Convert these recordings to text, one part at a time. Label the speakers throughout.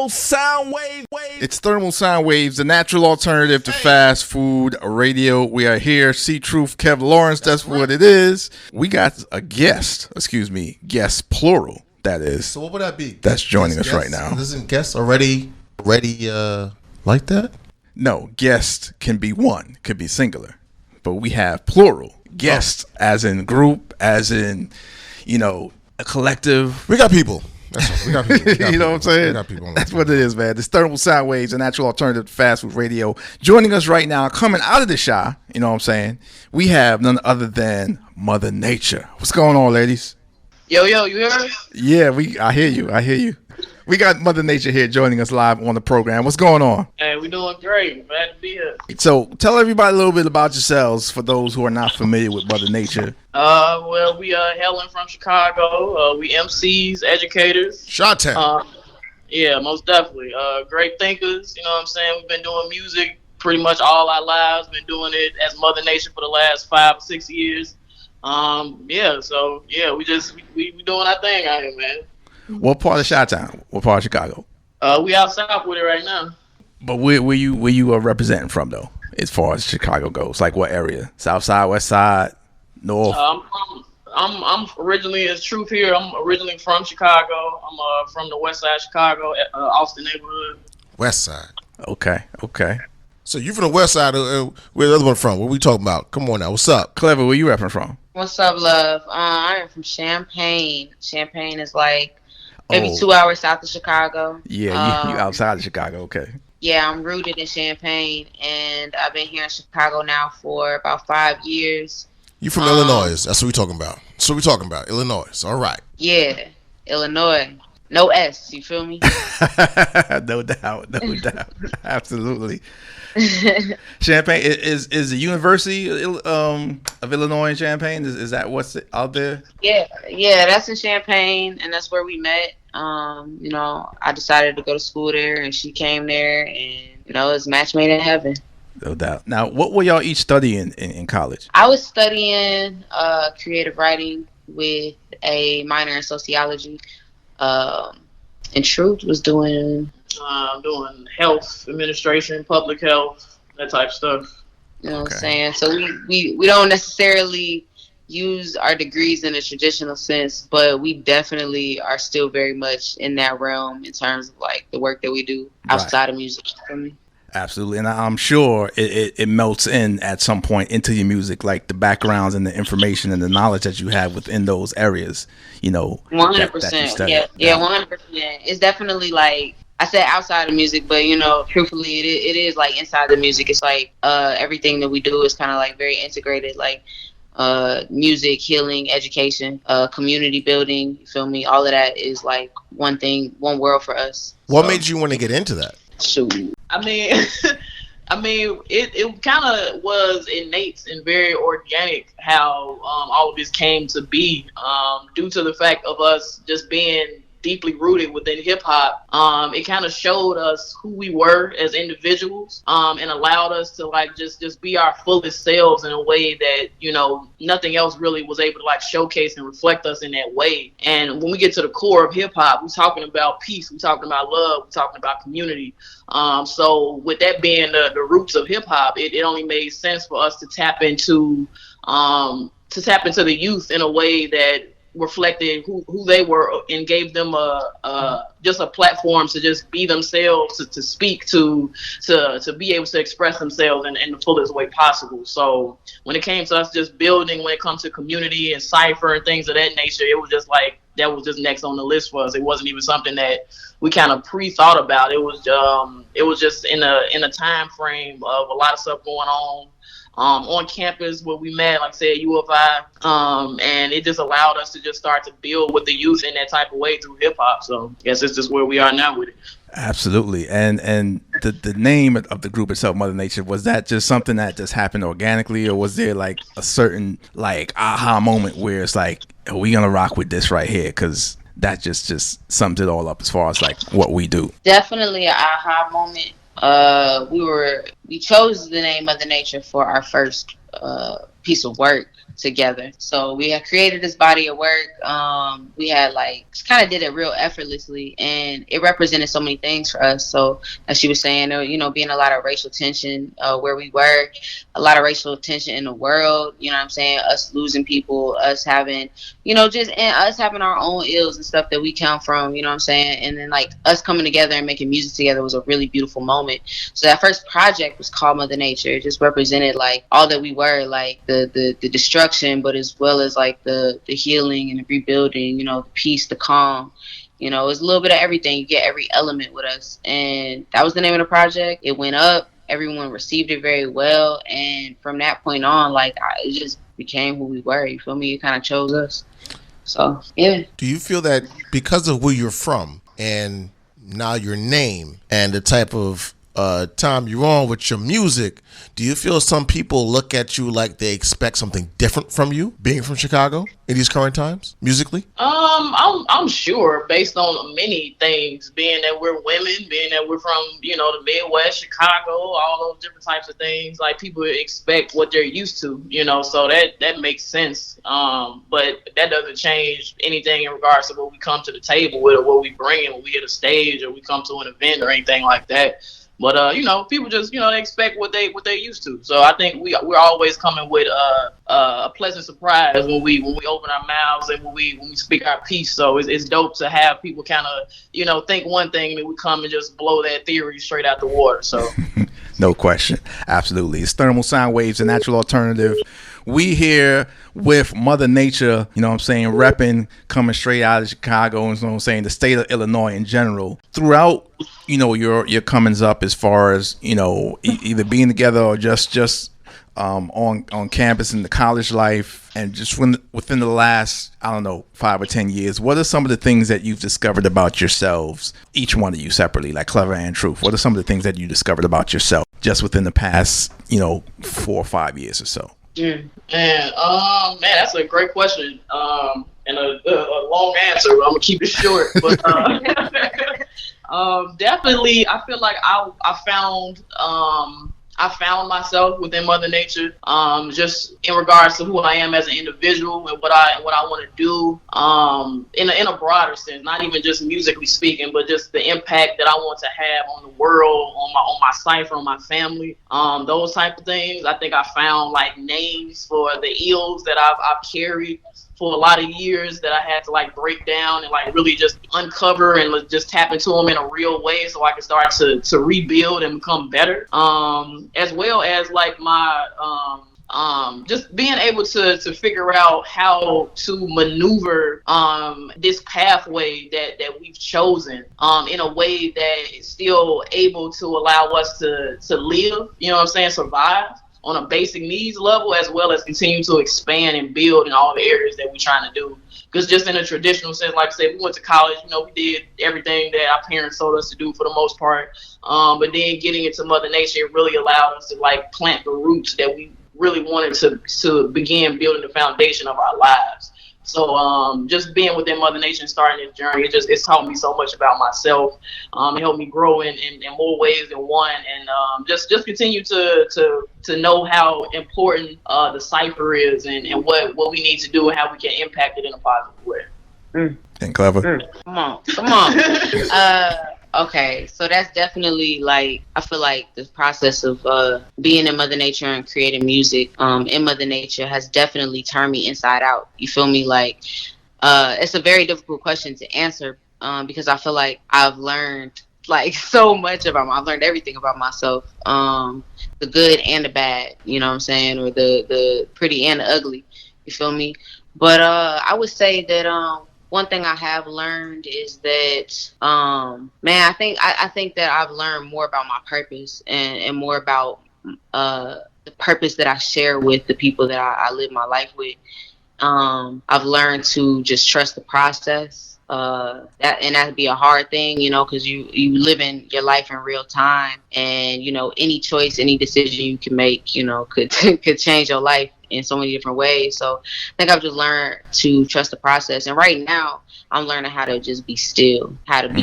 Speaker 1: thermal sound wave.
Speaker 2: It's thermal sound waves, the natural alternative to fast food radio. We are here. C.Truth, Kev Lawrence. That's what it is. We got a guest. Guest plural. That is.
Speaker 3: So what would that be?
Speaker 2: That's joining us right now.
Speaker 3: Isn't guest already like that?
Speaker 2: No, guest can be one, could be singular, but we have plural. Guest as in group, as in, a collective.
Speaker 3: We got people. That's what, we got people.
Speaker 2: You know what I'm saying?
Speaker 3: We got people.
Speaker 2: That's what it is, man. This thermal sound waves, a natural alternative to fast food radio. Joining us right now, coming out of the shy, you know what I'm saying? We have none other than Mother Nature. What's going on, ladies?
Speaker 4: Yo, you hear me?
Speaker 2: Yeah, I hear you. We got Mother Nature here joining us live on the program. What's going on?
Speaker 4: Hey, we doing great. Glad to be here.
Speaker 2: So tell everybody a little bit about yourselves for those who are not familiar with Mother Nature.
Speaker 4: Well, we are hailing from Chicago. We Emcees, educators.
Speaker 3: Shot-town.
Speaker 4: Yeah, most definitely. Great thinkers, you know what I'm saying? We've been doing music pretty much all our lives. Been doing it as Mother Nature for the last 5 or 6 years. We doing our thing out here, man.
Speaker 2: What part of Chi-Town? What part of Chicago?
Speaker 4: We out south with it right now.
Speaker 2: But where you are representing from though, as far as Chicago goes? Like what area? South side, west side, north?
Speaker 4: I'm originally, as Truth here. I'm originally from Chicago. I'm from the west side of Chicago, Austin neighborhood.
Speaker 3: West side.
Speaker 2: Okay.
Speaker 3: So you from the west side? Where the other one from? What we talking about? Come on now. What's up?
Speaker 2: Clever, where you repping from?
Speaker 5: What's up, love? I am from Champaign. Champaign is like maybe 2 hours south of Chicago.
Speaker 2: Yeah, you outside of Chicago, okay.
Speaker 5: Yeah, I'm rooted in Champaign, and I've been here in Chicago now for about 5 years.
Speaker 3: You from Illinois? That's what we talking about. Illinois. All right.
Speaker 5: Yeah, Illinois. No S, you feel me?
Speaker 2: No doubt. Absolutely. Champaign is the University of Illinois in Champaign. Is that what's out there?
Speaker 5: Yeah, that's in Champaign, and that's where we met. I decided to go to school there, and she came there, and it's match made in heaven.
Speaker 2: No doubt. Now, what were y'all each studying in college?
Speaker 5: I was studying creative writing with a minor in sociology. And Truth was doing
Speaker 4: health administration, public health, that type of stuff.
Speaker 5: You know what I'm saying? So we don't necessarily use our degrees in a traditional sense, but we definitely are still very much in that realm in terms of like the work that we do outside of music. For me.
Speaker 2: Absolutely, and I'm sure it melts in at some point into your music, like the backgrounds and the information and the knowledge that you have within those areas.
Speaker 5: 100%. Yeah, 100%. It's definitely like I said outside of music, but truthfully, it is like inside the music. It's like everything that we do is kind of like very integrated, like music, healing, education, community building. You feel me? All of that is like one thing, one world for us.
Speaker 3: What made you want to get into that?
Speaker 5: Shoot.
Speaker 4: I mean, it kind of was innate and very organic how all of this came to be due to the fact of us just being deeply rooted within hip hop. It kind of showed us who we were as individuals and allowed us to like just be our fullest selves in a way that nothing else really was able to like showcase and reflect us in that way. And when we get to the core of hip hop, we're talking about peace, we're talking about love, we're talking about community. So with that being the roots of hip hop, it only made sense for us to tap into the youth in a way that reflected who they were and gave them just a platform to just be themselves, to speak, to be able to express themselves in the fullest way possible. So when it came to us just building, when it comes to community and cypher and things of that nature, it was just like that was just next on the list for us. It wasn't even something that we kind of pre-thought about. It was just in a time frame of a lot of stuff going on campus where we met, like I said, U of I, and it just allowed us to just start to build with the youth in that type of way through hip hop. So I guess it's just where we are now with it.
Speaker 2: Absolutely. And the name of the group itself, Mother Nature, was that just something that just happened organically, or was there like a certain like aha moment where it's like, are we gonna rock with this right here? Because that just sums it all up as far as like what we do.
Speaker 5: Definitely an aha moment. We chose the name Mother Nature for our first piece of work together. So we had created this body of work. We had like kind of did it real effortlessly, and it represented so many things for us. So as she was saying, there, you know, being a lot of racial tension where we were, a lot of racial tension in the world. You know what I'm saying? Us losing people, us having, you know, just and us having our own ills and stuff that we come from. You know what I'm saying? And then like us coming together and making music together was a really beautiful moment. So that first project was called Mother Nature. It just represented like all that we were, like the destruction, but as well as like the healing and the rebuilding, you know, the peace, the calm. You know, it's a little bit of everything. You get every element with us. And that was the name of the project. It went up. Everyone received it very well. And from that point on, like, it just became who we were. You feel me? It kind of chose us. So, yeah.
Speaker 3: Do you feel that because of where you're from and now your name and the type of time you're on with your music, do you feel some people look at you like they expect something different from you being from Chicago in these current times musically?
Speaker 4: I'm sure based on many things, being that we're women, being that we're from, you know, the Midwest, Chicago, all those different types of things, like people expect what they're used to, you know, so that makes sense. But that doesn't change anything in regards to what we come to the table with or what we bring in when we hit a stage or we come to an event or anything like that. But you know, people just, you know, they expect what they used to. So I think we're always coming with a pleasant surprise when we open our mouths and when we speak our piece. So it's dope to have people kind of, you know, think one thing and we come and just blow that theory straight out the water. So
Speaker 2: no question, absolutely. It's Thermal Sound Waves, a natural alternative. We here with Mother Nature, you know what I'm saying, repping, coming straight out of Chicago, and you know what I'm saying, the state of Illinois in general. Throughout, you know, your comings up as far as, you know, either being together or just on campus in the college life, and just within the last, I don't know, 5 or 10 years, what are some of the things that you've discovered about yourselves, each one of you separately, like Clever and Truth? What are some of the things that you discovered about yourself just within the past, you know, 4 or 5 years or so?
Speaker 4: Man, that's a great question. And a long answer. I'm gonna keep it short, but definitely, I feel like I found myself within Mother Nature. Just in regards to who I am as an individual and what I want to do. In a broader sense, not even just musically speaking, but just the impact that I want to have on the world, on my cipher, on my family. Those type of things. I think I found like names for the ills that I've carried for a lot of years that I had to like break down and like really just uncover and just tap into them in a real way so I can start to rebuild and become better. As well as like my just being able to figure out how to maneuver this pathway that we've chosen in a way that is still able to allow us to live, you know what I'm saying, survive on a basic needs level, as well as continue to expand and build in all the areas that we're trying to do. Because just in a traditional sense, like I said, we went to college, you know, we did everything that our parents told us to do for the most part. But then getting into Mother Nature, it really allowed us to like plant the roots that we really wanted to begin building the foundation of our lives. So just being within Mother Nature and starting this journey, it's taught me so much about myself. It helped me grow in more ways than one, and just continue to know how important the cipher is and what we need to do and how we can impact it in a positive way.
Speaker 2: And Clever.
Speaker 5: Come on. Okay, so that's definitely like, I feel like the process of being in Mother Nature and creating music in Mother Nature has definitely turned me inside out. You feel me? Like, it's a very difficult question to answer because I feel like I've learned like so much I've learned everything about myself, the good and the bad, you know what I'm saying, or the pretty and the ugly. You feel me? But I would say that one thing I have learned is that, I think that I've learned more about my purpose and more about the purpose that I share with the people that I live my life with. I've learned to just trust the process. That'd be a hard thing, you know, because you live in your life in real time, and you know, any choice, any decision you can make, you know, could change your life in so many different ways. So I think I've just learned to trust the process, and right now I'm learning how to just be still, and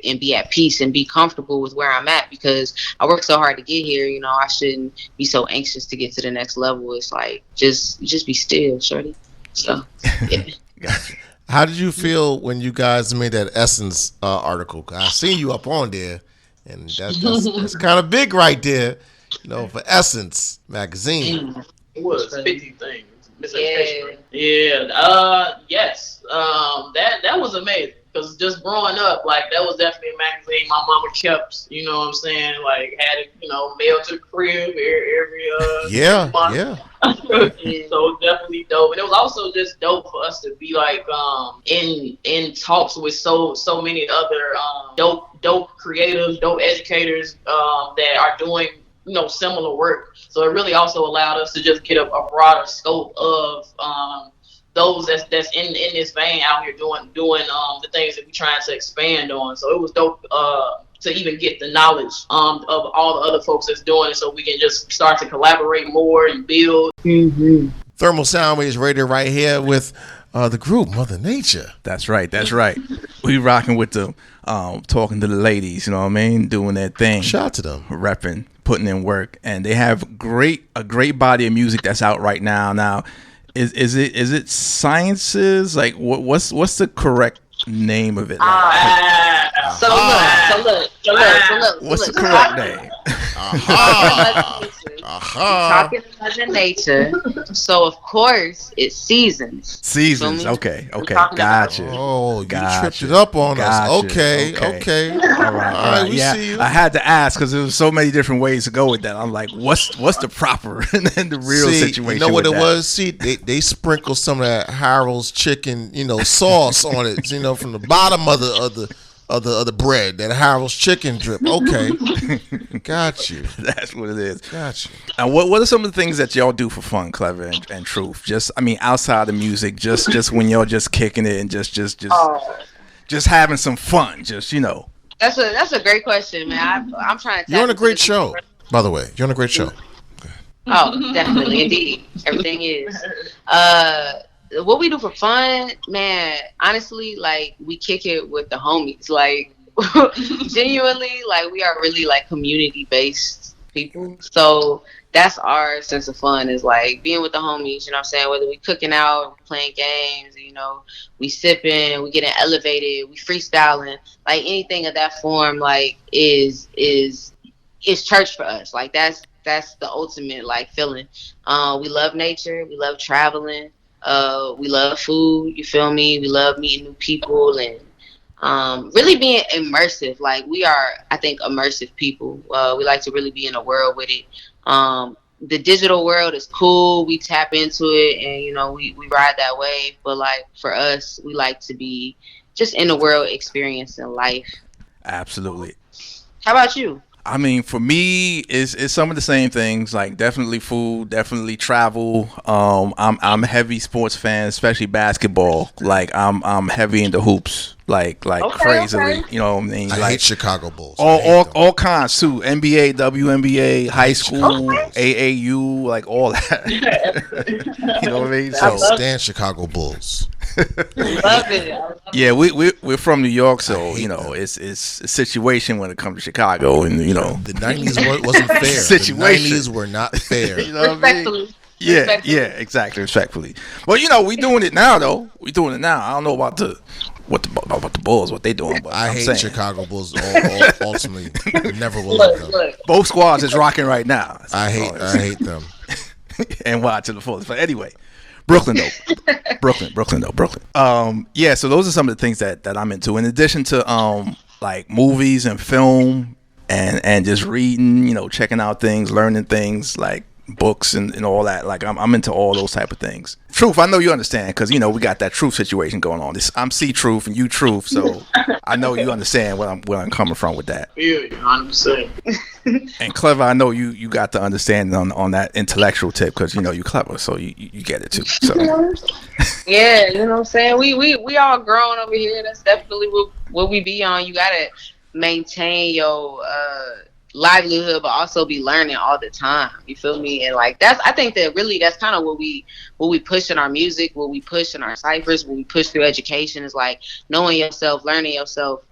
Speaker 5: and be at peace and be comfortable with where I'm at, because I worked so hard to get here. You know, I shouldn't be so anxious to get to the next level. It's like, just be still, shorty. So, yeah.
Speaker 2: Gotcha.
Speaker 3: How did you feel when you guys made that Essence article? I seen you up on there, and that's kind of big right there, you know, for Essence magazine.
Speaker 4: It was 50 things. Yeah. Yes. That was amazing. Because just growing up, like, that was definitely a magazine my mama kept, you know what I'm saying? Like, had it, you know, mailed to the crib every month.
Speaker 3: Yeah.
Speaker 4: So it was definitely dope. And it was also just dope for us to be, like, in talks with so many other dope creatives, dope educators that are doing, you know, similar work. So it really also allowed us to just get a broader scope of those that's in this vein out here doing the things that we're trying to expand on. So it was dope to even get the knowledge of all the other folks that's doing it, so we can just start to collaborate more and build.
Speaker 5: Mm-hmm.
Speaker 3: Thermal Sound Waves Radio right here with the group Mother Nature.
Speaker 2: That's right. We rocking with the talking to the ladies, you know what I mean, doing their thing.
Speaker 3: Shout out to them.
Speaker 2: Repping, putting in work, and they have a great body of music that's out right now. Now, is it Sciences? Like, what's the correct name of it?
Speaker 5: So look.
Speaker 2: What's the correct name?
Speaker 5: Talking Mother Nature. So of course it's Seasons.
Speaker 2: Seasons. Okay. Gotcha.
Speaker 3: Oh, you tripped it up on us. Okay.
Speaker 2: All right.
Speaker 3: We see you.
Speaker 2: I had to ask because there was so many different ways to go with that. I'm like, what's the proper and then the real situation?
Speaker 3: You know what
Speaker 2: it
Speaker 3: was? See, they sprinkle some of that Harold's chicken, you know, sauce on it. You know, from the bottom of the bread, that Harold's chicken drip. Okay, got you.
Speaker 2: That's what it is.
Speaker 3: Got you.
Speaker 2: And what are some of the things that y'all do for fun, Clever and Truth? Just, I mean, outside of music, just when y'all just kicking it and just having some fun, just, you know.
Speaker 5: That's a great question, man. I'm trying to.
Speaker 3: You're on a great show, by the way. You're on a great show.
Speaker 5: Oh, definitely, indeed. Everything is. What we do for fun, man, honestly, like, we kick it with the homies. Like, genuinely, like, we are really, like, community-based people. So that's our sense of fun, is, like, being with the homies, you know what I'm saying? Whether we cooking out, playing games, you know, we sipping, we getting elevated, we freestyling. Like, anything of that form, like, is church for us. Like, that's the ultimate, like, feeling. We love nature. We love traveling. We love food, you feel me? We love meeting new people and really being immersive. Like, we are, I think, immersive people. We like to really be in a world with it. The digital world is cool. We tap into it and, you know, we ride that wave. But, like, for us, we like to be just in the world experiencing life.
Speaker 2: Absolutely.
Speaker 5: How about you?
Speaker 2: I mean, for me, it's some of the same things. Like, definitely food, definitely travel. I'm a heavy sports fan, especially basketball. Like, I'm heavy into hoops, like crazily.
Speaker 5: Okay.
Speaker 2: You know what I mean?
Speaker 3: I hate Chicago Bulls.
Speaker 2: All kinds too. NBA, WNBA, high school, AAU, like all that. You know what I mean?
Speaker 3: I stand Chicago Bulls.
Speaker 5: Love it.
Speaker 2: Yeah, we're from New York, so you know it's a situation when it comes to Chicago, and you know
Speaker 3: the '90s wasn't fair.
Speaker 2: Situation.
Speaker 3: The '90s were not fair.
Speaker 2: You know what I mean?
Speaker 5: Yeah,
Speaker 2: exactly, respectfully. Well, you know, we doing it now though. We doing it now. I don't know about the Bulls, what they doing, but
Speaker 3: I hate
Speaker 2: saying.
Speaker 3: Chicago Bulls. Ultimately, never will love them.
Speaker 5: Look.
Speaker 2: Both squads is rocking right now.
Speaker 3: I hate them.
Speaker 2: And why to the fullest. But anyway. Brooklyn. Yeah, so those are some of the things that I'm into. In addition to like movies and film and just reading, you know, checking out things, learning things like books and all that. Like I'm into all those type of things. Truth, I know you understand because you know we got that Truth situation going on. I'm C.Truth and you Truth, so I know you understand where I'm coming from with that.
Speaker 4: Yeah, 100%.
Speaker 2: And Clever, I know you got the understanding on that intellectual tip because you know you clever, so you get it too. So
Speaker 5: yeah, you know what I'm saying. We all grown over here. That's definitely what we be on. You gotta maintain your livelihood, but also be learning all the time. You feel me? And like I think that really that's kind of what we push in our music, what we push in our ciphers, what we push through education is like knowing yourself, learning yourself,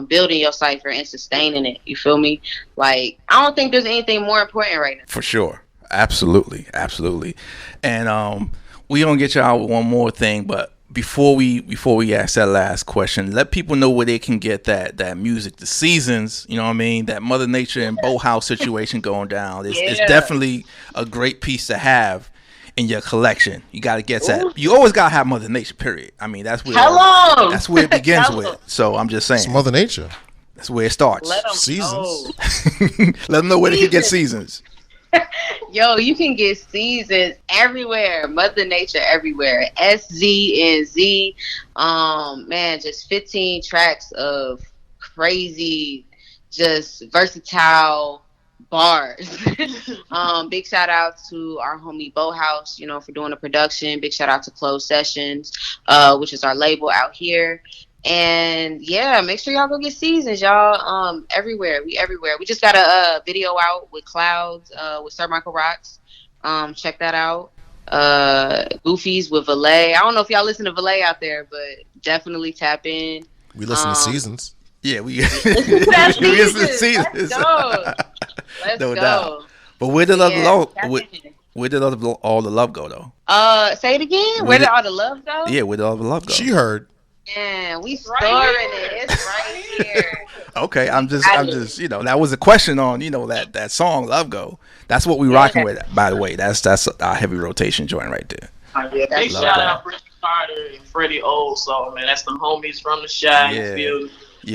Speaker 5: building your cipher and sustaining it. You feel me? Like I don't think there's anything more important right now.
Speaker 2: For sure. Absolutely. Absolutely. And we gonna get you out with one more thing, but before we ask that last question, let people know where they can get that music, the seasons, you know what I mean, that Mother Nature and Boathouse situation going down. It's definitely a great piece to have in your collection. You got to get that. You always got to have Mother Nature, period. I mean, that's where it begins with. So I'm just saying,
Speaker 3: It's Mother Nature.
Speaker 2: That's where it starts.
Speaker 5: Let them
Speaker 3: Seasons.
Speaker 2: Let them know where they can get seasons.
Speaker 5: Yo, you can get seasons everywhere. Mother Nature everywhere. SZNZ. Man, just 15 tracks of crazy, just versatile bars. Big shout out to our homie Boathouse, for doing the production. Big shout out to Closed Sessions, which is our label out here. And yeah, make sure y'all go get seasons, y'all. Everywhere. We everywhere. We just got a video out with Clouds, with Sir Michael Rocks. Check that out. Goofies with Valet. I don't know if y'all listen to Valet out there, but definitely tap in.
Speaker 3: We listen to Seasons.
Speaker 2: Yeah, we
Speaker 5: listen to seasons. Let's go. Let's
Speaker 2: No
Speaker 5: go.
Speaker 2: doubt. But where did where did all the love go though?
Speaker 5: Say it again. Where did all the love go?
Speaker 2: Yeah, where did all the love go?
Speaker 3: She heard.
Speaker 5: Man, we storing it. It's right here.
Speaker 2: Okay, I'm just that was a question on that song Love Go. That's what we rocking with. By the way, that's our heavy rotation joint right there.
Speaker 4: Big shout out Brittany Carter and Freddie Olso, man. That's the homies from the Shy.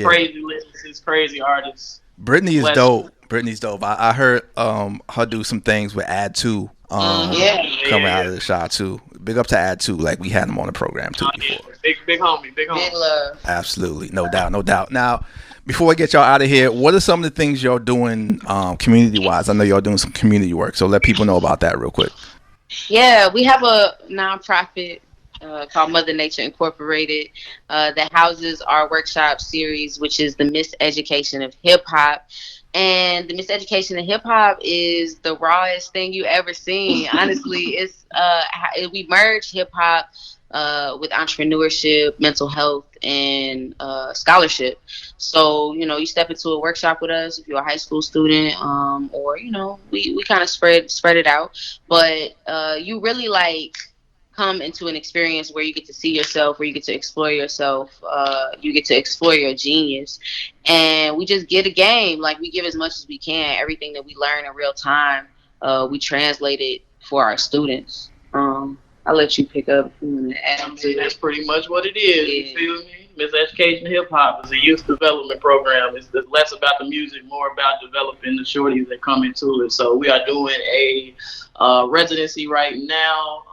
Speaker 4: Crazy listeners, crazy artists.
Speaker 2: Brittany is dope. Brittany's dope. I heard her do some things with Add 2 coming out of the Shy too. Big up to Add 2. Like we had him on the program too before.
Speaker 4: Big homie.
Speaker 5: Big love.
Speaker 2: Absolutely. No doubt. Now, before I get y'all out of here, what are some of the things y'all doing community-wise? I know y'all doing some community work, so let people know about that real quick.
Speaker 5: Yeah, we have a nonprofit called Mother Nature Incorporated that houses our workshop series, which is the Miseducation of Hip Hop. And the Miseducation of Hip Hop is the rawest thing you ever seen. Honestly, it's we merge hip hop with entrepreneurship, mental health, and scholarship. So, you step into a workshop with us if you're a high school student, or, we kind of spread it out. But you really come into an experience where you get to see yourself, where you get to explore yourself, you get to explore your genius. And we just get a game. Like, we give as much as we can. Everything that we learn in real time, we translate it for our students. I'll let you pick up if you want to add to it.
Speaker 4: That's pretty much what it is. Yeah. You feel me? Miseducation Hip Hop is a youth development program. It's less about the music, more about developing the shorties that come into it. So we are doing a residency right now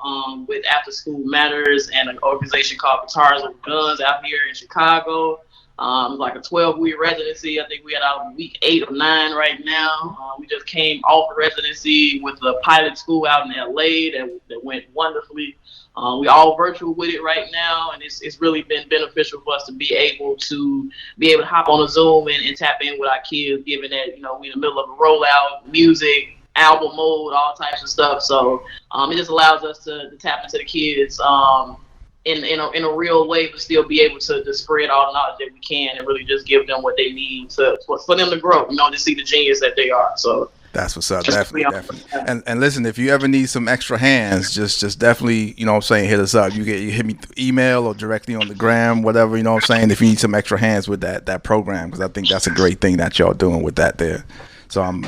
Speaker 4: with After School Matters and an organization called Guitars with Guns out here in Chicago. Like a 12-week residency. I think we had out week 8 or 9 right now. We just came off a residency with the pilot school out in LA that went wonderfully. We all virtual with it right now, and it's really been beneficial for us to be able to hop on a Zoom and tap in with our kids, given that we in the middle of a rollout, music, album mode, all types of stuff. So it just allows us to tap into the kids in a real way, but still be able to spread all the knowledge that we can and really just give them what they need for them to grow, to see the genius that they are. So
Speaker 2: that's what's up. Definitely. And listen, if you ever need some extra hands, just definitely, hit us up. You hit me through email or directly on the gram, whatever, if you need some extra hands with that program, because I think that's a great thing that y'all doing with that there. So I'm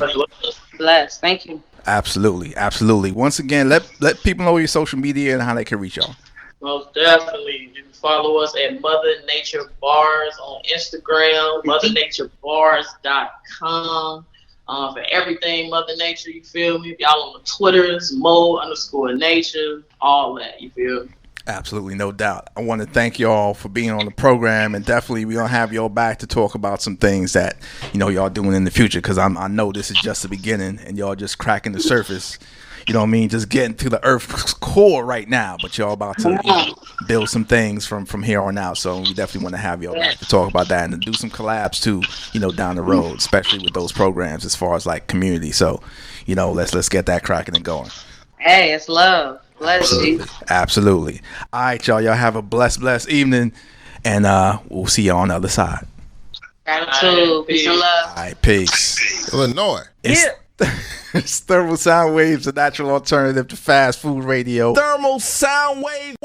Speaker 5: blessed. Thank you.
Speaker 2: Absolutely. Once again, let people know your social media and how they can reach y'all.
Speaker 4: Most definitely. You can follow us at Mother Nature Bars on Instagram, mothernaturebars.com. For everything Mother Nature, you feel me? If y'all on the Twitters, Mo_Nature, all that, you feel me?
Speaker 2: Absolutely, no doubt. I want to thank y'all for being on the program, and definitely we're gonna have y'all back to talk about some things that y'all doing in the future, because I know this is just the beginning and y'all just cracking the surface. You know what I mean? Just getting to the Earth's core right now, but y'all about to build some things from here on out. So we definitely want to have y'all back to talk about that and to do some collabs too, down the road, especially with those programs as far as like community. So, let's get that cracking and going.
Speaker 5: Hey, it's love. Bless you.
Speaker 2: Absolutely. All right, y'all. Y'all have a blessed evening, and we'll see y'all on the other side.
Speaker 5: Gratitude. Peace and love.
Speaker 2: All right, peace.
Speaker 3: Illinois.
Speaker 2: It's Thermal Sound Waves, a natural alternative to fast food radio.
Speaker 1: Thermal Sound Wave.